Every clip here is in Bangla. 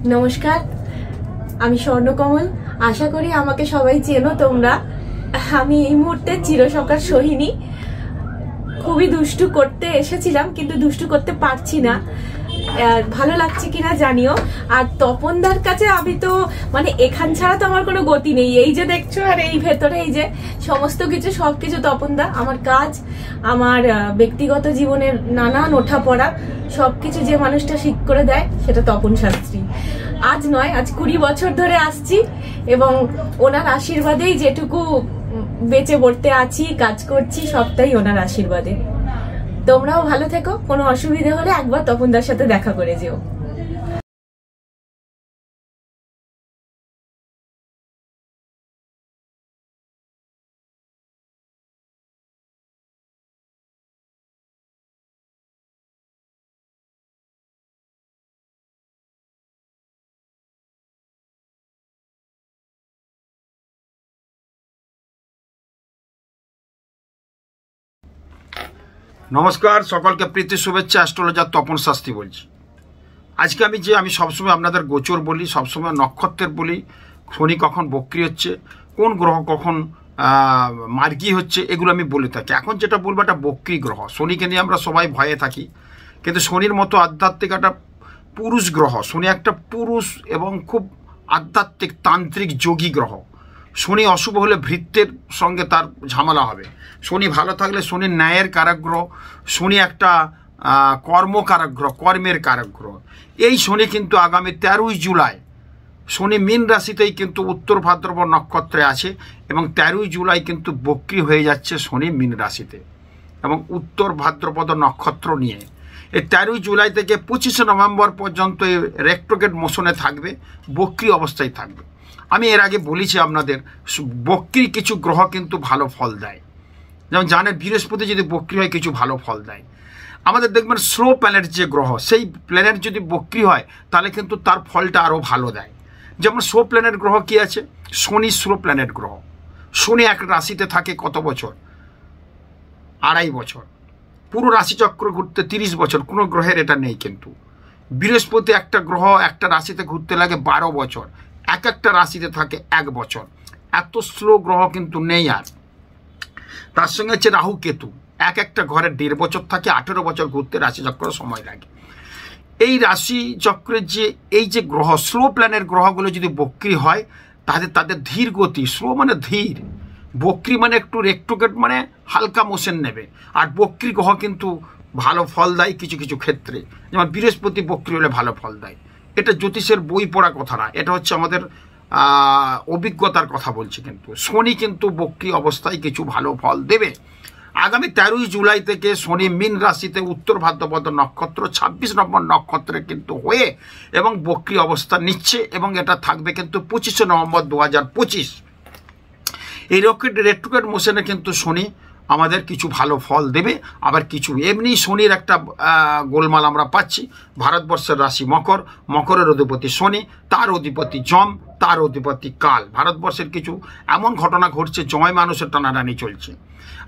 নমস্কার, আমি স্বর্ণকমল। আশা করি আমাকে সবাই চেনো তোমরা। আমি এই মুহূর্তে চিরসকার সোহিনী। খুবই দুষ্টু করতে এসেছিলাম, কিন্তু দুষ্টু করতে পারছি না। ভালো লাগছে কিনা জানিও। আর তপনদার কাছে আমি তো মানে এখান ছাড়া তো আমার কোনো গতি নেই। এই যে দেখছো, আর এই ভেতরে এই যে সমস্ত কিছু, সবকিছু তপনদা। আমার কাজ, আমার ব্যক্তিগত জীবনের নানান ওঠাপড়া সবকিছু যে মানুষটা ঠিক করে দেয় সেটা তপন শাস্ত্রী। আজ নয়, আজ 20 বছর ধরে আসছি, এবং ওনার আশীর্বাদেই যেটুকু বেঁচে পড়তে আছি, কাজ করছি, সবটাই ওনার আশীর্বাদে। তোমরাও ভালো থেকো। কোনো অসুবিধা হলে একবার তপনদার সাথে দেখা করে যেও। নমস্কার, সকলকে প্রীতি শুভেচ্ছা। অ্যাস্ট্রোলজার তপন শাস্ত্রী বলছি। আজকে আমি সবসময় আপনাদের গোচর বলি, সবসময় নক্ষত্রের বলি, শনি কখন বক্রি হচ্ছে, কোন গ্রহ কখন মার্গী হচ্ছে, এগুলো আমি বলে থাকি। এখন যেটা বলবো একটা বক্রি গ্রহ। শনিকে নিয়ে আমরা সবাই ভয়ে থাকি, কিন্তু শনির মতো আধ্যাত্মিক একটা পুরুষ গ্রহ। শনি একটা পুরুষ এবং খুব আধ্যাত্মিক তান্ত্রিক যোগী গ্রহ। শনি অশুভ হলে ভৃত্যের সঙ্গে তার ঝামেলা হবে। শনি ভালো থাকলে শনি ন্যায়ের কারক গ্রহ। শনি একটা কর্মকারক গ্রহ, কর্মের কারক গ্রহ। এই শনি কিন্তু আগামী 13ই জুলাই শনি মীন রাশিতেই কিন্তু উত্তর ভাদ্রপদ নক্ষত্রে আছে, এবং 13ই জুলাই কিন্তু বক্রি হয়ে যাচ্ছে শনি মীন রাশিতে এবং উত্তর ভাদ্রপদ নক্ষত্র নিয়ে। এই 13ই জুলাই থেকে 25শে নভেম্বর পর্যন্ত এই রেট্রোগ্রেড মোশনে থাকবে, বক্রি অবস্থায় থাকবে। আমি এর আগে বলেছি আপনাদের, বক্রি কিছু গ্রহ কিন্তু ভালো ফল দেয়। যেমন জানেন, বৃহস্পতি যদি বক্রি হয় কিছু ভালো ফল দেয়। আমাদের দেখবেন স্লো প্ল্যানেট যে গ্রহ, সেই প্ল্যানেট যদি বক্রি হয় তাহলে কিন্তু তার ফলটা আরও ভালো দেয়। যেমন স্লো প্ল্যানেট গ্রহ কি আছে? শনি স্লো প্ল্যানেট গ্রহ। শনি এক রাশিতে থাকে কত বছর? 2.5 বছর। পুরো রাশিচক্র ঘুরতে 30 বছর। কোনো গ্রহের এটা নেই। কিন্তু বৃহস্পতি একটা গ্রহ একটা রাশিতে ঘুরতে লাগে 12 বছর। একটা রাশিতে থাকে 1 বছর। এত স্লো গ্রহ কিন্তু নেই। আর তার সঙ্গে হচ্ছে রাহু কেতু, একটা ঘরে 1.5 বছর থাকে, 18 বছর ঘুরতে রাশিচক্র সময় লাগে। এই রাশিচক্রের এই যে গ্রহ, স্লো প্ল্যানের গ্রহগুলো যদি বক্রি হয় তাদের ধীর গতি। স্লো মানে ধীর, বক্রি মানে একটু রেট্রোগ্রেড মানে হালকা মোশন নেবে। আর বক্রি গ্রহ কিন্তু ভালো ফল দেয় কিছু কিছু ক্ষেত্রে। যেমন বৃহস্পতি বক্রি হলে ভালো ফল দেয়। এটা জ্যোতিষের বই পড়া কথা না, এটা হচ্ছে আমাদের অভিজ্ঞতার কথা বলছি। কিন্তু শনি কিন্তু বক্রি অবস্থায় কিছু ভালো ফল দেবে। আগামী 13ই জুলাই থেকে শনি মীন রাশিতে উত্তর ভাদ্রপদ নক্ষত্র 26 নম্বর নক্ষত্রে কিন্তু হয়ে এবং বক্রি অবস্থা নিচ্ছে, এবং এটা থাকবে কিন্তু 25শে নভেম্বর 2025। এই রেট্রোগ্রেড মোশনে কিন্তু শনি আমাদের কিছু ভালো ফল দেবে। আবার কিছু এমনি শনির একটা গোলমাল আমরা পাচ্ছি। ভারতবর্ষের রাশি মকর, মকরের অধিপতি শনি, তার অধিপতি যম, তার অধিপতি কাল। ভারতবর্ষের কিছু এমন ঘটনা ঘটছে, জয় মানুষের টানাটানি চলছে।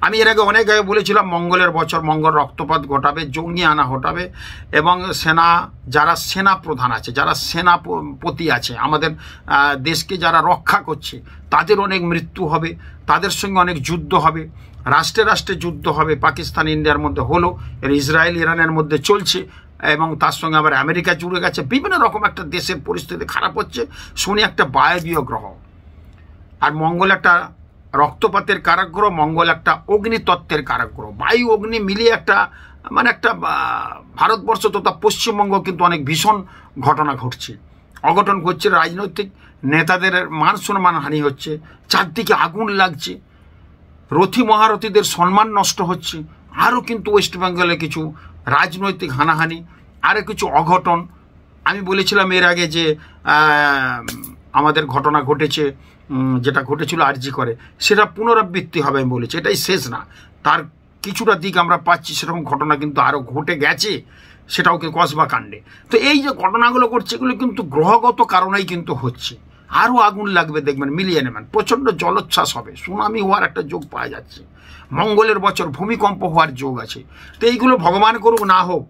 আমি এর আগে অনেক আগে বলেছিলাম মঙ্গলের বছর, মঙ্গল রক্তপাত ঘটাবে, জঙ্গি আনা ঘটাবে, এবং যারা সেনা প্রধান আছে, যারা সেনাপতি আছে, আমাদের দেশকে যারা রক্ষা করছে, তাদের অনেক মৃত্যু হবে, তাদের সঙ্গে অনেক যুদ্ধ হবে, রাষ্ট্রে রাষ্ট্রে যুদ্ধ হবে। পাকিস্তান ইন্ডিয়ার মধ্যে হলো, ইসরায়েল ইরানের মধ্যে চলছে, এবং তার সঙ্গে আবার আমেরিকা জুড়ে গেছে। বিভিন্ন রকম একটা দেশের পরিস্থিতি খারাপ হচ্ছে। শনি একটা বায়বীয় গ্রহ, আর মঙ্গল একটা রক্তপাতের কারক গ্রহ, মঙ্গল একটা অগ্নিতত্ত্বের কারক গ্রহ। বায়ু অগ্নি মিলিয়ে একটা একটা ভারতবর্ষ তথা পশ্চিমবঙ্গ কিন্তু অনেক ভীষণ ঘটনা ঘটছে, অঘটন ঘটছে। রাজনৈতিক নেতাদের মান সম্মান হানি হচ্ছে, চারদিকে আগুন লাগছে, রথী মহারথীদের সম্মান নষ্ট হচ্ছে। আরও কিন্তু ওয়েস্ট বেঙ্গলে কিছু রাজনৈতিক হানাহানি, আরও কিছু অঘটন। আমি বলেছিলাম এর আগে যে আমাদের ঘটনা ঘটেছে, যেটা ঘটেছিল আরজি করে, সেটা পুনরাবৃত্তি হবে আমি বলেছি। এটাই শেষ না, তার কিছুটা দিক আমরা পাচ্ছি। সেরকম ঘটনা কিন্তু আরও ঘটে গেছে, সেটাও কসবা কাণ্ডে। তো এই যে ঘটনাগুলো ঘটছে, এগুলো কিন্তু গ্রহগত কারণেই কিন্তু হচ্ছে। আরও আগুন লাগবে, দেখবেন মিলিয়ে নেবেন। প্রচণ্ড জলোচ্ছ্বাস হবে, সুনামি হওয়ার একটা যোগ পাওয়া যাচ্ছে। মঙ্গলের বছর ভূমিকম্প হওয়ার যোগ আছে। তো এইগুলো ভগবান করুক না হোক,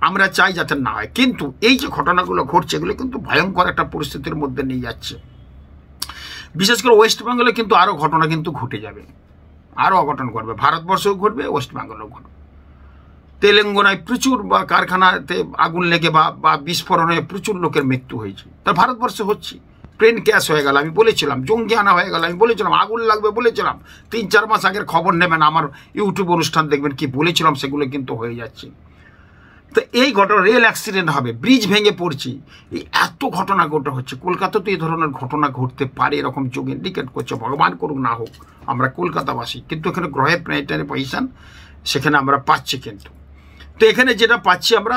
আমরা চাই যাতে না হয়। কিন্তু এই যে ঘটনাগুলো ঘটছে এগুলো কিন্তু ভয়ঙ্কর একটা পরিস্থিতির মধ্যে নিয়ে যাচ্ছে। বিশেষ করে ওয়েস্ট বেঙ্গলে কিন্তু আরও ঘটনা কিন্তু ঘটে যাবে, আরও অঘটন ঘটবে, ভারতবর্ষেও ঘটবে, ওয়েস্ট বেঙ্গলেও ঘটবে। তেলেঙ্গানায় প্রচুর বা কারখানাতে আগুন লেগে বা বিস্ফোরণ হয়ে প্রচুর লোকের মৃত্যু হয়েছে, তার ভারতবর্ষে হচ্ছে। প্লেন ক্র্যাশ হয়ে গেল আমি বলেছিলাম, জঙ্গি আনা হয়ে গেল আমি বলেছিলাম, আগুন লাগবে বলেছিলাম, 3-4 মাস আগের খবর নেবেন, আমার ইউটিউব অনুষ্ঠান দেখবেন, কি বলেছিলাম সেগুলো কিন্তু হয়ে যাচ্ছে। তো এই ঘটনা, রেল অ্যাক্সিডেন্ট হবে, ব্রিজ ভেঙে পড়ছি, এই এত ঘটনা হচ্ছে। কলকাতাতে এই ধরনের ঘটনা ঘটতে পারে এরকম যোগ ইন্ডিকেট করছে, ভগবান করুক না হোক, আমরা কলকাতাবাসী। কিন্তু এখানে গ্রহের প্ল্যানেটারি পজিশন সেখানে আমরা পাচ্ছি। কিন্তু তো এখানে যেটা পাচ্ছি আমরা,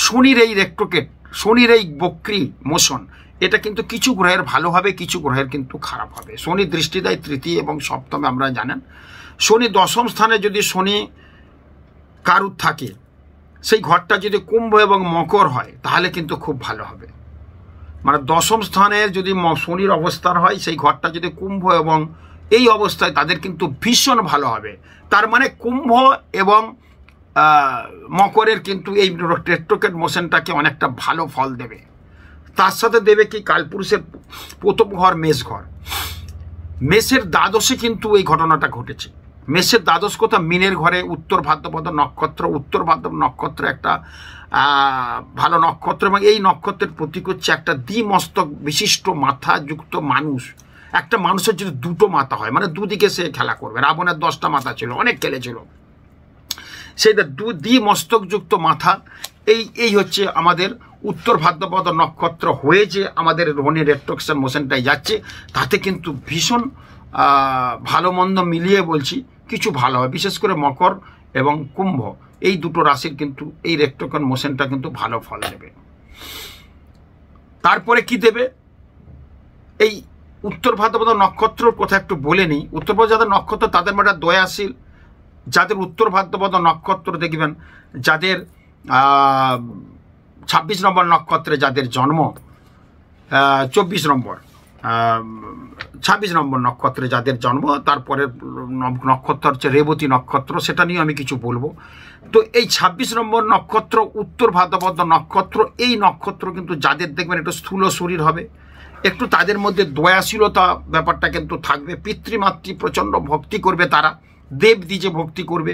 শনির এই রেট্রোগেট, শনির এই বক্রি মোশন, এটা কিন্তু কিছু গ্রহের ভালো হবে, কিছু গ্রহের কিন্তু খারাপ হবে। শনি দৃষ্টি দেয় তৃতীয় এবং সপ্তমে, আমরা জানেন। শনি দশম স্থানে যদি শনি কারুর থাকে, সেই ঘরটা যদি কুম্ভ এবং মকর হয় তাহলে কিন্তু খুব ভালো হবে। মানে দশম স্থানের যদি শনির অবস্থান হয়, সেই ঘরটা যদি কুম্ভ এবং এই অবস্থায়, তাদের কিন্তু ভীষণ ভালো হবে। তার মানে কুম্ভ এবং মকরের কিন্তু এই রেট্রোগেট মোশনটাকে অনেকটা ভালো ফল দেবে। তার সাথে দেবে কি, কালপুরুষের প্রথম ঘর মেষ ঘর, মেষের দ্বাদশে কিন্তু এই ঘটনাটা ঘটেছে। মেষের দ্বাদশ কোথা, মিনের ঘরে, উত্তর ভাদ্রপদ নক্ষত্র। উত্তর ভাদ্র নক্ষত্র একটা ভালো নক্ষত্র, এবং এই নক্ষত্রের প্রতীক হচ্ছে একটা দ্বিমস্তক বিশিষ্ট মাথা যুক্ত মানুষ। একটা মানুষের যদি দুটো মাথা হয়, মানে দুদিকে সে খেলা করবে। রাবণের 10টা মাথা ছিল, অনেক খেলেছিল, সেইটা দ্বিমস্তকযুক্ত মাথা। এই হচ্ছে আমাদের উত্তর ভাদ্রপদ নক্ষত্র হয়ে যে আমাদের রোহিণী রেট্রোগেট মোশনটাই যাচ্ছে, তাতে কিন্তু ভীষণ ভালো মন্দ মিলিয়ে বলছি কিছু ভালো হয়। বিশেষ করে মকর এবং কুম্ভ, এই দুটো রাশির কিন্তু এই রেট্রোগেট মোশনটা কিন্তু ভালো ফল দেবে। তারপরে কি দেবে, এই উত্তর ভাদ্রপদ নক্ষত্রর কথা একটু বলে নিই। উত্তর ভাদ্রপদ যাদের নক্ষত্র তাদের মধ্যে দয়াশীল, যাদের উত্তর ভাদ্রপদ নক্ষত্র দেখবেন, যাদের 26 নম্বর নক্ষত্রে যাদের জন্ম, 26 নম্বর নক্ষত্রে যাদের জন্ম, তারপরে নক্ষত্র হচ্ছে রেবতী নক্ষত্র, সেটা নিয়ে আমি কিছু বলবো। তো এই 26 নম্বর নক্ষত্র উত্তর ভাদ্রপদ নক্ষত্র, এই নক্ষত্র কিন্তু যাদের দেখবেন একটু স্থূল শরীর হবে, একটু তাদের মধ্যে দয়াশীলতা ব্যাপারটা কিন্তু থাকবে, পিতৃমাতৃ প্রচণ্ড ভক্তি করবে তারা, দেব দ্বিজে ভক্তি করবে,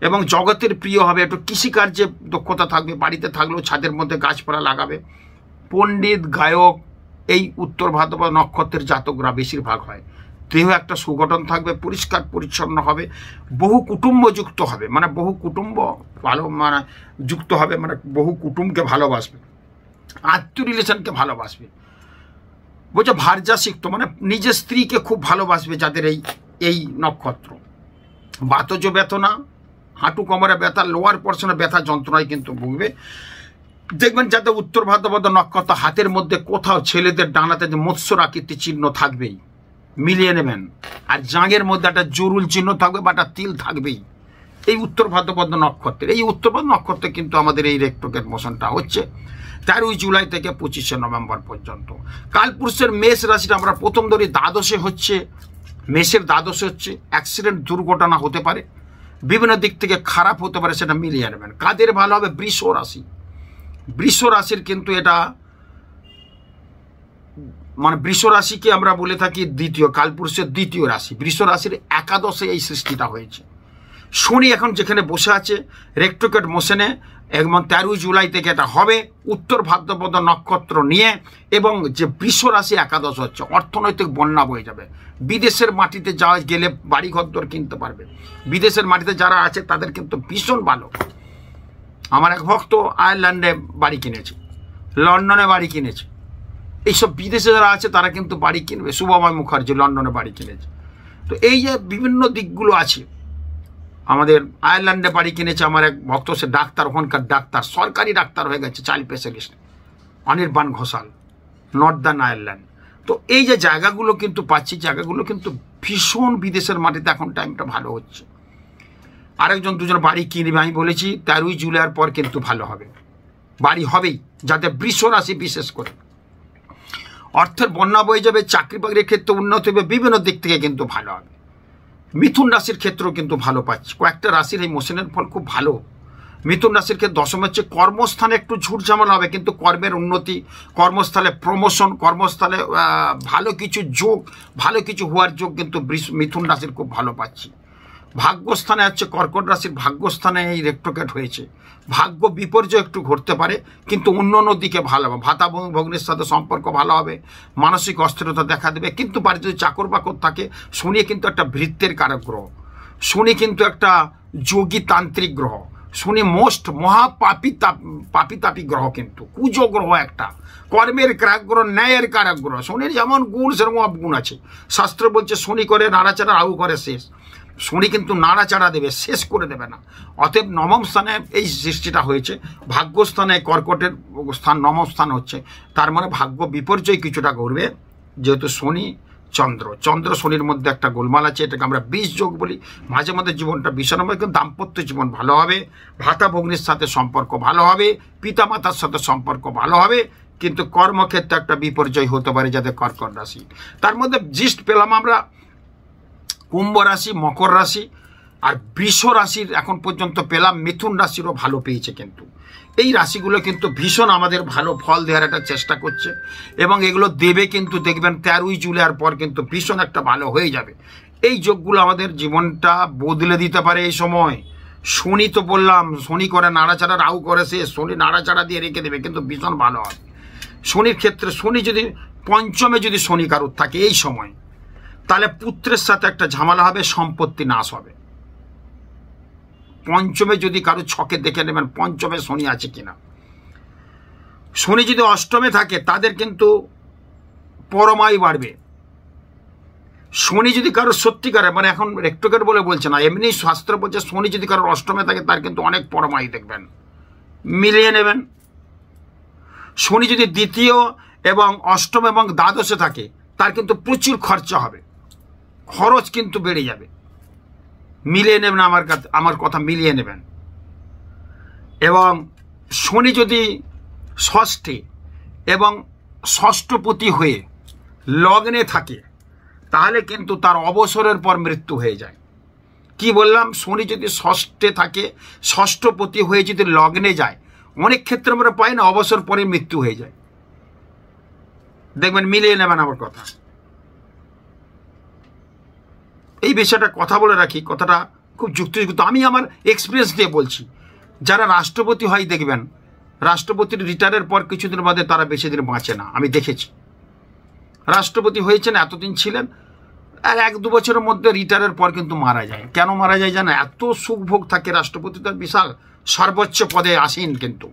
এবং জগতের প্রিয় হবে, একটু কৃষিকার্যে দক্ষতা থাকবে, বাড়িতে থাকলেও ছাদের মধ্যে গাছপালা লাগাবে। পণ্ডিত, গায়ক, এই উত্তর ভাদ্রপদ নক্ষত্রের জাতকরা বেশিরভাগ হয়। দেহ একটা সুগঠন থাকবে, পরিষ্কার পরিচ্ছন্ন হবে, বহু কুটুম্বযুক্ত হবে, মানে বহু কুটুম্ব ভালো মানে যুক্ত হবে, মানে বহু কুটুম্বকে ভালোবাসবে, আত্মীয় রিলেশনকে ভালোবাসবে। বলছে ভার্যাসিক্ত, মানে নিজের স্ত্রীকে খুব ভালোবাসবে যাদের এই নক্ষত্র। বাতজ বেদনা, হাঁটু কোমরে ব্যথা, লোয়ার পোর্শনে ব্যথা যন্ত্রণায় কিন্তু ভুগবে। দেখবেন যাদের উত্তর ভাদ্রপদ নক্ষত্র, হাতের মধ্যে কোথাও ছেলেদের ডানাতে যে মৎস্যর আকৃতি চিহ্ন থাকবেই, মিলিয়ে নেবেন। আর জাঁঘের মধ্যে একটা জরুল চিহ্ন থাকবে বা একটা তিল থাকবেই, এই উত্তর ভাদ্রপদ নক্ষত্রের। এই উত্তর ভাদ্র নক্ষত্রে কিন্তু আমাদের এই রেট্রোগেট মোশনটা হচ্ছে 13 জুলাই থেকে 25 নভেম্বর পর্যন্ত। কালপুরুষের মেষ রাশিটা আমরা প্রথম ধরি, দ্বাদশে হচ্ছে, মেষের দ্বাদশে হচ্ছে অ্যাক্সিডেন্ট, দুর্ঘটনা হতে পারে, বিভিন্ন দিক থেকে খারাপ হতে পারে, সেটা মিলিয়ে নেবেন। কাদের ভালো হবে, বৃষ রাশি। বৃষ রাশির কিন্তু এটা মানে বৃষ রাশিকে আমরা বলে থাকি দ্বিতীয়, কালপুরুষের দ্বিতীয় রাশি। বৃষ রাশির একাদশে এই সৃষ্টিটা হয়েছে। শনি এখন যেখানে বসে আছে রেট্রোগেট মোশনে, এবং 13 জুলাই থেকে এটা হবে উত্তর ভাদ্রপদ নক্ষত্র নিয়ে, এবং যে বৃষ রাশি একাদশ হচ্ছে, অর্থনৈতিক বন্যা বয়ে যাবে। বিদেশের মাটিতে যাওয়া গেলে বাড়ি ঘরদোর কিনতে পারবে। বিদেশের মাটিতে যারা আছে তাদের কিন্তু ভীষণ ভালো। আমার এক ভক্ত আয়ারল্যান্ডে বাড়ি কিনেছে, লন্ডনে বাড়ি কিনেছে, এইসব বিদেশে যারা আছে তারা কিন্তু বাড়ি কিনবে। শুভময় মুখার্জি লন্ডনে বাড়ি কিনেছে। তো এই যে বিভিন্ন দিকগুলো আছে, আমাদের আয়ারল্যান্ডে বাড়ি কিনেছে আমার এক ভক্ত, সে ডাক্তার, ওখানকার ডাক্তার, সরকারি ডাক্তার হয়ে গেছে, child specialist, Anirban Ghoshal, Northern Ireland. তো এই যে জায়গাগুলো কিন্তু পাচ্ছি, জায়গাগুলো কিন্তু ভীষণ বিদেশের মাটিতে এখন টাইমটা ভালো হচ্ছে। আরেকজন দুজন বাড়ি কিনবে, আমি বলেছি 13 জুলাইয়ের পর কিন্তু ভালো হবে, বাড়ি হবেই, যাতে বৃষ রাশি বিশেষ করে অর্থের বন্যা বয়ে যাবে, চাকরি বাকরির ক্ষেত্রে উন্নতি হবে, বিভিন্ন দিক থেকে কিন্তু ভালো হবে। মিথুন রাশির ক্ষেত্রেও কিন্তু ভালো পাচ্ছি, কয়েকটা রাশির এই মোশনের ফল খুব ভালো। মিথুন রাশির ক্ষেত্রে দশম হচ্ছে কর্মস্থানে একটু ঝুটঝামেলা হবে, কিন্তু কর্মের উন্নতি, কর্মস্থলে প্রমোশন, কর্মস্থলে ভালো কিছু যোগ, ভালো কিছু হওয়ার যোগ কিন্তু মিথুন রাশির খুব ভালো পাচ্ছি। ভাগ্যস্থানে হচ্ছে কর্কট রাশির ভাগ্যস্থানে এই রেট্রোগেট হয়েছে, ভাগ্য বিপর্যয় একটু ঘটতে পারে, কিন্তু অন্য দিকে ভালো হবে। ভাতা ভগ্নির সাথে সম্পর্ক ভালো হবে, মানসিক অস্থিরতা দেখা দেবে। কিন্তু বাড়িতে যদি চাকর বাকর থাকে, শনি কিন্তু একটা ভৃত্যের কারক গ্রহ, শনি কিন্তু একটা যোগী তান্ত্রিক গ্রহ, শনি মোস্ট পাপি গ্রহ, কিন্তু কুজো গ্রহ, একটা কর্মের কারক গ্রহ, ন্যায়ের কারক গ্রহ। শনির যেমন গুণ সেরকম অবগুণ আছে। শাস্ত্র বলছে শনি করে নাড়াচাড়া, রাহু করে শেষ। শনি কিন্তু নাড়াচাড়া দেবে, শেষ করে দেবে না। অতএব নবম স্থানে এই সৃষ্টিটা হয়েছে, ভাগ্যস্থানে কর্কটের স্থান নবম স্থান হচ্ছে, তার মানে ভাগ্য বিপর্যয় কিছুটা ঘটবে। যেহেতু শনি চন্দ্র শনির মধ্যে একটা গোলমাল আছে, এটাকে আমরা বিষ যোগ বলি। মাঝে মাঝে জীবনটা বিষণ্ণ, কিন্তু দাম্পত্য জীবন ভালো হবে, ভাতা ভগ্নির সাথে সম্পর্ক ভালো হবে, পিতামাতার সাথে সম্পর্ক ভালো হবে, কিন্তু কর্মক্ষেত্রে একটা বিপর্যয় হতে পারে যাদের কর্কট রাশি। তার মধ্যে জিস্ট পেলাম আমরা কুম্ভ রাশি, মকর রাশি আর বৃষ রাশির এখন পর্যন্ত পেলাম, মিথুন রাশিরও ভালো পেয়েছে। কিন্তু এই রাশিগুলো কিন্তু ভীষণ আমাদের ভালো ফল দেওয়ার একটা চেষ্টা করছে, এবং এগুলো দেবে কিন্তু দেখবেন 13ই জুলাইয়ের পর কিন্তু ভীষণ একটা ভালো হয়ে যাবে। এই যোগগুলো আমাদের জীবনটা বদলে দিতে পারে এই সময়। শনি তো বললাম, শনি করে নাড়াচাড়া, রাহু করে শেষ, শনি নাড়াচাড়া দিয়ে রেখে দেবে, কিন্তু ভীষণ ভালো হবে। শনির ক্ষেত্রে শনি যদি পঞ্চমে যদি শনি কারুর থাকে এই সময়, তাহলে পুত্রের সাথে একটা ঝামেলা হবে, সম্পত্তি নাশ হবে। পঞ্চমে যদি কারো ছকে দেখে নেবেন পঞ্চমে শনি আছে কিনা। শনি যদি অষ্টমে থাকে তাদের কিন্তু পরমায়ু বাড়বে। শনি যদি কারো সত্যিকারে, মানে এখন রেক্টোগেট বলে বলছে না, এমনি শাস্ত্র বলছে শনি যদি কারোর অষ্টমে থাকে তার কিন্তু অনেক পরমায়ু দেখবেন, মিলিয়ে নেবেন। শনি যদি দ্বিতীয় এবং অষ্টম এবং দ্বাদশে থাকে তার কিন্তু প্রচুর খরচা হবে, খরচ কিন্তু বেড়ে যাবে। মিলিয়ে নেবেন, আমার কথা মিলিয়ে নেবেন। এবং শনি যদি ষষ্ঠে এবং ষষ্ঠপতি হয়ে লগ্নে থাকে তাহলে কিন্তু তার অবসরের পর মৃত্যু হয়ে যায়। কি বললাম? শনি যদি ষষ্ঠে থাকে, ষষ্ঠপতি হয়ে যদি লগ্নে যায়, অনেক ক্ষেত্রে আমরা পাই না, অবসর পরে মৃত্যু হয়ে যায়। দেখবেন, মিলিয়ে নেবেন আমার কথা। এই বিষয়টা কথা বলে রাখি, কথাটা খুব যুক্তিযুক্ত, আমি আমার এক্সপিরিয়েন্স দিয়ে বলছি। যারা রাষ্ট্রপতি হয় দেখবেন, রাষ্ট্রপতির রিটায়ারের পর কিছুদিন বাদে তারা বেশি দিন বাঁচে না। আমি দেখেছি রাষ্ট্রপতি হয়েছেন, এতদিন ছিলেন, আর 1-2 বছরের মধ্যে রিটায়ারের পর কিন্তু মারা যায়। কেন মারা যায় জানা? এত সুখভোগ থাকে, রাষ্ট্রপতি তার বিশাল সর্বোচ্চ পদে আসেন, কিন্তু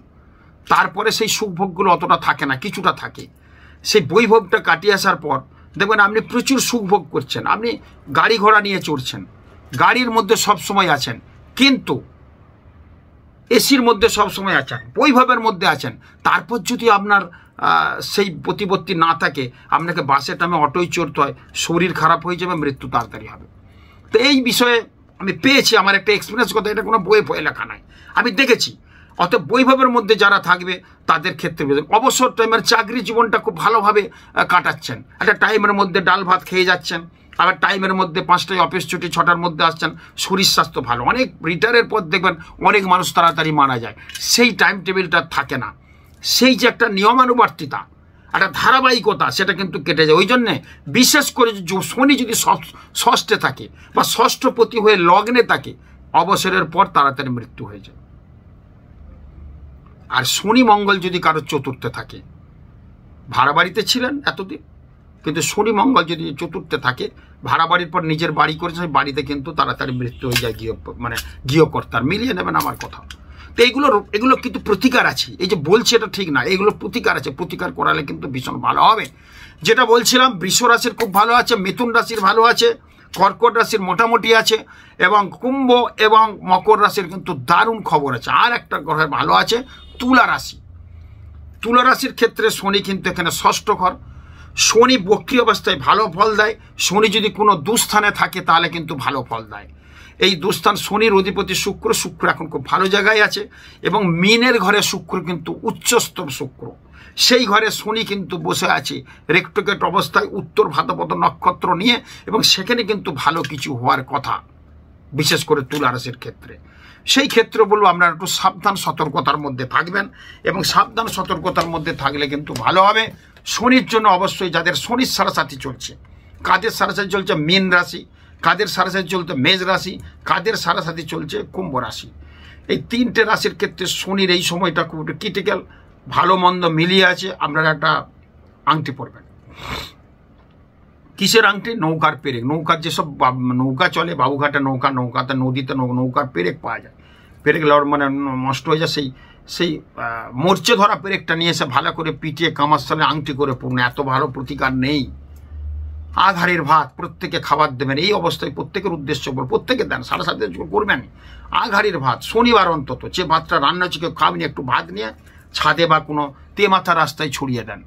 তারপরে সেই সুখভোগগুলো অতটা থাকে না, কিছুটা থাকে। সেই বৈভবটা কাটিয়ে আসার পর দেখবেন আপনি প্রচুর সুখভোগ করছেন, আপনি গাড়ি ঘোড়া নিয়ে চড়ছেন, গাড়ির মধ্যে সবসময় আছেন, কিন্তু এসির মধ্যে সবসময় আছেন, বৈভবের মধ্যে আছেন। তারপর যদি আপনার সেই প্রতিপত্তি না থাকে, আপনাকে বাসে টামে অটোই চড়তে হয়, শরীর খারাপ হয়ে যাবে, মৃত্যু তাড়াতাড়ি হবে। তো এই বিষয়ে আমি পেয়েছি, আমার একটা এক্সপিরিয়েন্স কথা, এটা কোনো বইয়ে বই লেখা নাই, আমি দেখেছি। অতএব বৈভবের মধ্যে যারা থাকবে তাদের ক্ষেত্রে অবসর টাইমের চাকরি জীবনটা খুব ভালোভাবে কাটাচ্ছেন, একটা টাইমের মধ্যে ডাল ভাত খেয়ে যাচ্ছেন, আবার টাইমের মধ্যে 5টায় অফিস ছুটি, 6টার মধ্যে আসছেন, শরীর স্বাস্থ্য ভালো। অনেক রিটায়ারের পর দেখবেন অনেক মানুষ তাড়াতাড়ি মারা যায়, সেই টাইম টেবিলটা থাকে না, সেই যে একটা নিয়মানুবর্তিতা, একটা ধারাবাহিকতা, সেটা কিন্তু কেটে যায়। ওই জন্যে বিশেষ করে শনি যদি ষষ্ঠে থাকে বা ষষ্ঠপতি হয়ে লগ্নে থাকে, অবসরের পর তাড়াতাড়ি মৃত্যু হয়ে যায়। আর শনি মঙ্গল যদি কারো চতুর্থে থাকে, ভাড়া বাড়িতে ছিলেন এতদিন, কিন্তু শনি মঙ্গল যদি চতুর্থে থাকে, ভাড়া বাড়ির পর নিজের বাড়ি করেছে, সেই বাড়িতে কিন্তু তাড়াতাড়ি মৃত্যু হয়ে যায় গৃহকর্তার। মিলিয়ে নেবেন আমার কথা। তো এগুলো কিন্তু প্রতিকার আছে, এই যে বলছি এটা ঠিক না, এগুলো প্রতিকার আছে, প্রতিকার করালে কিন্তু ভীষণ ভালো হবে। যেটা বলছিলাম, বৃষ রাশির খুব ভালো আছে, মিথুন রাশির ভালো আছে, কর্কট রাশির মোটামুটি আছে, এবং কুম্ভ এবং মকর রাশির কিন্তু দারুণ খবর আছে। আর একটা গ্রহের ভালো আছে, তুলা রাশি। তুলা রাশির ক্ষেত্রে শনি কিন্তু এখানে ষষ্ঠ ঘর, শনি বক্রী অবস্থায় ভালো ফল দেয়। শনি যদি কোনো দুস্থানে থাকে তাহলে কিন্তু ভালো ফল দেয়। এই দুস্থান শনির অধিপতি শুক্র, শুক্র এখন খুব ভালো জায়গায় আছে, এবং মিনের ঘরে শুক্র কিন্তু উচ্চস্তর শুক্র, সেই ঘরে শনি কিন্তু বসে আছে রেক্টোগেট অবস্থায় উত্তর ভাদ্রপদ নক্ষত্র নিয়ে, এবং সেখানে কিন্তু ভালো কিছু হওয়ার কথা, বিশেষ করে তুলা রাশির ক্ষেত্রে। সেই ক্ষেত্রে বলবো আপনারা একটু সাবধান সতর্কতার মধ্যে থাকবেন, এবং সাবধান সতর্কতার মধ্যে থাকলে কিন্তু ভালো হবে। শনির জন্য অবশ্যই যাদের শনির সাড়াসাথী চলছে, কাদের সাড়াসাথী চলছে মীন রাশি, কাদের সাড়াসাথী চলছে মেষ রাশি, কাদের সাড়াসাথী চলছে কুম্ভ রাশি, এই তিনটে রাশির ক্ষেত্রে শনির এই সময়টা খুব ক্রিটিক্যাল, ভালো মন্দ মিলিয়ে আছে। আপনারা একটা আংটি পরবেন। কিসের আংটি? নৌকার পেরেক। নৌকার যেসব নৌকা চলে, বাবুঘাটে নৌকাতে নদীতে নৌকার পেরেক পাওয়া যায়, পেরেক মানে নষ্ট হয়ে যায়, সেই মরচে ধরা পেরেকটা নিয়ে এসে ভালো করে পিটিয়ে কামার সালে আংটি করে পড়ুন। এত ভালো প্রতিকার নেই। আঘাড়ের ভাত প্রত্যেকে খাবার দেবেন। এই অবস্থায় প্রত্যেকের উদ্দেশ্য বল, প্রত্যেকে দেন, 7:30 করবেন। আঘাড়ের ভাত শনিবার অন্তত, যে ভাতটা রান্না হচ্ছে কেউ খাবেন, একটু ভাত নিয়ে ছাদে বা কোনো তেমাথা রাস্তায় ছড়িয়ে দেন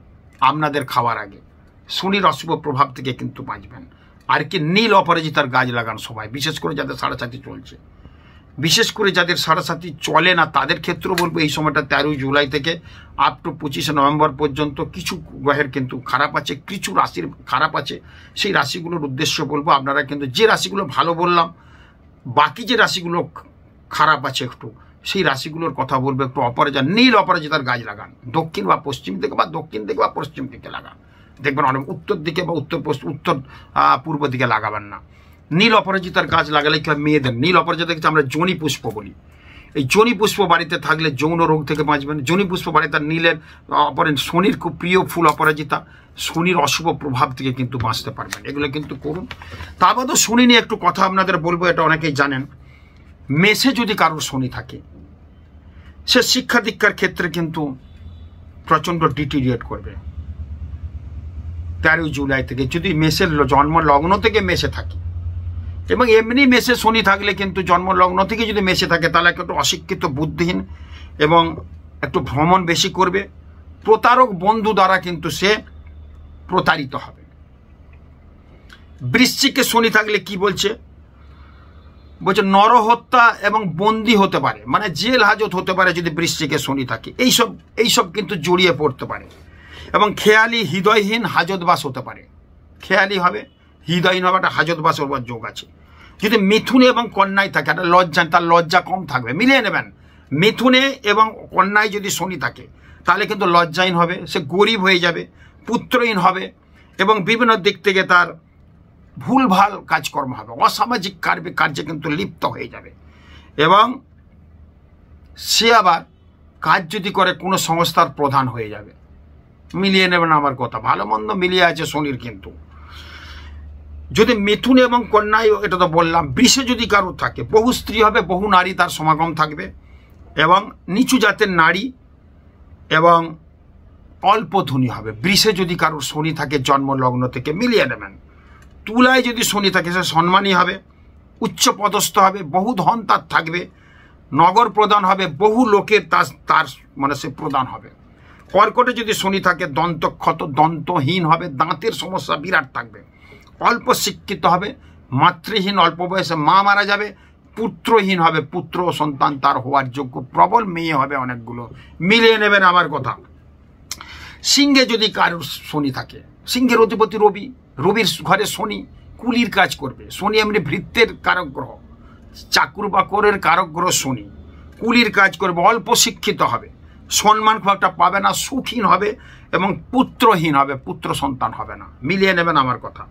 আপনাদের খাওয়ার আগে। শনির অশুভ প্রভাব থেকে কিন্তু বাঁচবেন। আর কি নীল অপরাজিতার গাছ লাগান সবাই, বিশেষ করে যাদের সাড়াসাথী চলছে। বিশেষ করে যাদের সাড়াসাথী চলে না তাদের ক্ষেত্রেও বলবো এই সময়টা 13 জুলাই থেকে আপ টু 25 নভেম্বর পর্যন্ত কিছু গ্রহের কিন্তু খারাপ আছে, কিছু রাশির খারাপ আছে। সেই রাশিগুলোর উদ্দেশ্য বলবো, আপনারা কিন্তু যে রাশিগুলো ভালো বললাম, বাকি যে রাশিগুলো খারাপ আছে একটু, সেই রাশিগুলোর কথা বলবো। একটু নীল অপরাজিতার গাছ লাগান, দক্ষিণ বা পশ্চিম দিকে বা দক্ষিণ দিকে বা পশ্চিম দিকে লাগান। দেখবেন অনেক উত্তর দিকে বা উত্তর পূর্ব দিকে লাগাবেন না। নীল অপরাজিতার গাছ লাগালে কি হয়, মেয়েদের নীল অপরাজিতাকে আমরা জনি পুষ্প বলি। এই জনি পুষ্প বাড়িতে থাকলে যৌন রোগ থেকে বাঁচবেন। জনি পুষ্প বাড়িতে নীলের শনির খুব প্রিয় ফুল অপরাজিতা, শনির অশুভ প্রভাব থেকে কিন্তু বাঁচতে পারবেন। এগুলো কিন্তু করুন। তা বাদেও শনি নিয়ে একটু কথা আপনাদের বলবো, এটা অনেকেই জানেন। মেষে যদি কারোর শনি থাকে, সে শিক্ষা দীক্ষার ক্ষেত্রে কিন্তু প্রচণ্ড ডিটিরিয়েট করবে। 13 জুলাই থেকে যদি মেষের জন্ম লগ্ন থেকে মেষে থাকে, এবং এমনি মেষে শনি থাকলে কিন্তু জন্ম লগ্ন থেকে যদি মেষে থাকে, তাহলে একটু অশিক্ষিত, বুদ্ধিহীন এবং একটু ভ্রমণ বেশি করবে। প্রতারক বন্ধু দ্বারা কিন্তু সে প্রতারিত হবে। বৃশ্চিকে শনি থাকলে কি বলছে? বলছে নরহত্যা এবং বন্দী হতে পারে, মানে জেল হাজত হতে পারে যদি বৃশ্চিকে শনি থাকে। এইসব কিন্তু জড়িয়ে পড়তে পারে। এবং খেয়ালি হৃদয়হীন হাজতবাস হতে পারে। খেয়ালি হবে, হৃদয়হীন হবে, একটা হাজতবাস হবার যোগ আছে। যদি মিথুনে এবং কন্যায় থাকে, একটা তার লজ্জা কম থাকবে, মিলিয়ে নেবেন। মিথুনে এবং কন্যায় যদি শনি থাকে তাহলে কিন্তু লজ্জাহীন হবে, সে গরিব হয়ে যাবে, পুত্রহীন হবে, এবং বিভিন্ন দিক থেকে তার ভুলভাল কাজকর্ম হবে, অসামাজিক কার্যে কিন্তু লিপ্ত হয়ে যাবে। এবং সে আবার কাজ যদি করে কোনো সংস্থার প্রধান হয়ে যাবে। মিলিয়ে নেবেন আমার কথা, ভালো মন্দ মিলিয়ে আছে শনির। কিন্তু যদি মিথুন এবং কন্যায়, এটা তো বললাম। বৃষে যদি কারো থাকে, বহু স্ত্রী হবে, বহু নারী তার সমাগম থাকবে, এবং নিচু জাতের নারী এবং অল্প ধনী হবে। বৃষে যদি কারোর শনি থাকে জন্ম লগ্ন থেকে, মিলিয়ে নেবেন। তুলায় যদি শনি থাকে, সে সম্মানী হবে, উচ্চ পদস্থ হবে, বহু ধন তার থাকবে, নগর প্রদান হবে, বহু লোকের তার মানে সে প্রদান হবে। কর্কটে যদি শনি থাকে দন্তক্ষত, দন্তহীন হবে, দাঁতের সমস্যা বিরাট থাকবে, অল্প শিক্ষিত হবে, মাতৃহীন, অল্প বয়সে মা মারা যাবে, পুত্রহীন হবে, পুত্র সন্তান তার হওয়ার যোগ্য, প্রবল মেয়ে হবে অনেকগুলো। মিলিয়ে নেবেন আমার কথা। সিংহে যদি কারোর শনি থাকে, সিংহের অধিপতি রবি, রবির ঘরে শনি কুলির কাজ করবে। শনি এমনি ভৃত্যের কারক গ্রহ, চাকর বাকরের কারক গ্রহ শনি, কুলির কাজ করবে, অল্প শিক্ষিত হবে, সম্মান খুব একটা পাবে না, সুখহীন হবে এবং পুত্রহীন হবে, পুত্র সন্তান হবে না। মিলিয়ে নেবেন আমার কথা।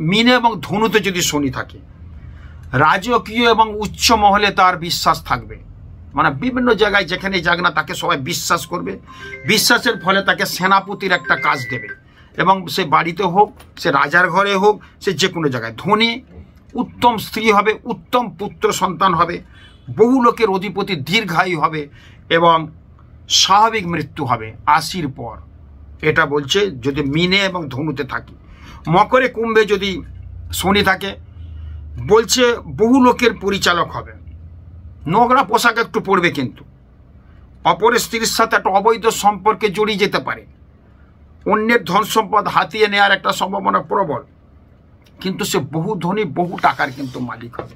মিনে এবং ধনুতে যদি শনি থাকে, রাজকীয় এবং উচ্চ মহলে তার বিশ্বাস থাকবে, মানে বিভিন্ন জায়গায় যেখানে যাক না তাকে সবাই বিশ্বাস করবে। বিশ্বাসের ফলে তাকে সেনাপতির একটা কাজ দেবে, এবং সে বাড়িতে হোক, সে রাজার ঘরে হোক, সে যে কোনো জায়গায়। ধনী, উত্তম স্ত্রী হবে, উত্তম পুত্র সন্তান হবে, বহু লোকের অধিপতি, দীর্ঘায়ু হবে এবং স্বাভাবিক মৃত্যু হবে 80-র পর। এটা বলছে যদি মিনে এবং ধনুতে থাকে। মকরে কুম্ভে যদি শনি থাকে, বলছে বহু লোকের পরিচালক হবে, নোংরা পোশাক একটু পরবে, কিন্তু অপরের স্ত্রীর সাথে একটা অবৈধ সম্পর্কে জড়িয়ে যেতে পারে, অন্যের ধন সম্পদ হাতিয়ে নেওয়ার একটা সম্ভাবনা প্রবল, কিন্তু সে বহু ধনী, বহু টাকার কিন্তু মালিক হবে।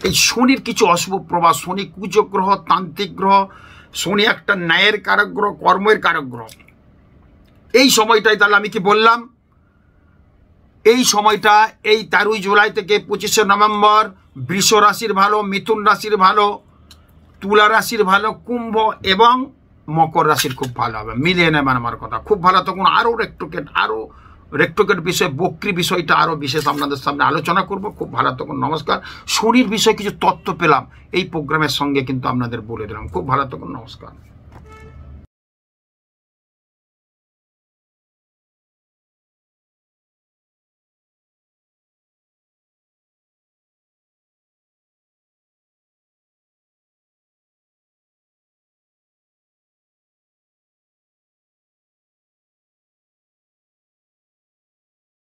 এই শনির কিছু অশুভ প্রভাব। শনি কুজগ্রহ, তান্ত্রিক গ্রহ, শনি একটা ন্যায়ের কারক গ্রহ, কর্মের কারক গ্রহ। এই সময়টাই তাহলে আমি কি বললাম, এই সময়টা এই 13 জুলাই থেকে 25শে নভেম্বর বৃষ রাশির ভালো, মিথুন রাশির ভালো, তুলা রাশির ভালো, কুম্ভ এবং মকর রাশির খুব ভালো হবে। মিলিয়ে নেবেন আমার কথা, খুব ভালো। তখন আরও রেক্টোকেট বিষয়, বক্রি বিষয়টা আরও বিশেষ আপনাদের সামনে আলোচনা করব। খুব ভালো তখন, নমস্কার। শনির বিষয়ে কিছু তথ্য পেলাম এই প্রোগ্রামের সঙ্গে, কিন্তু আপনাদের বলে দিলাম। খুব ভালো তখন, নমস্কার।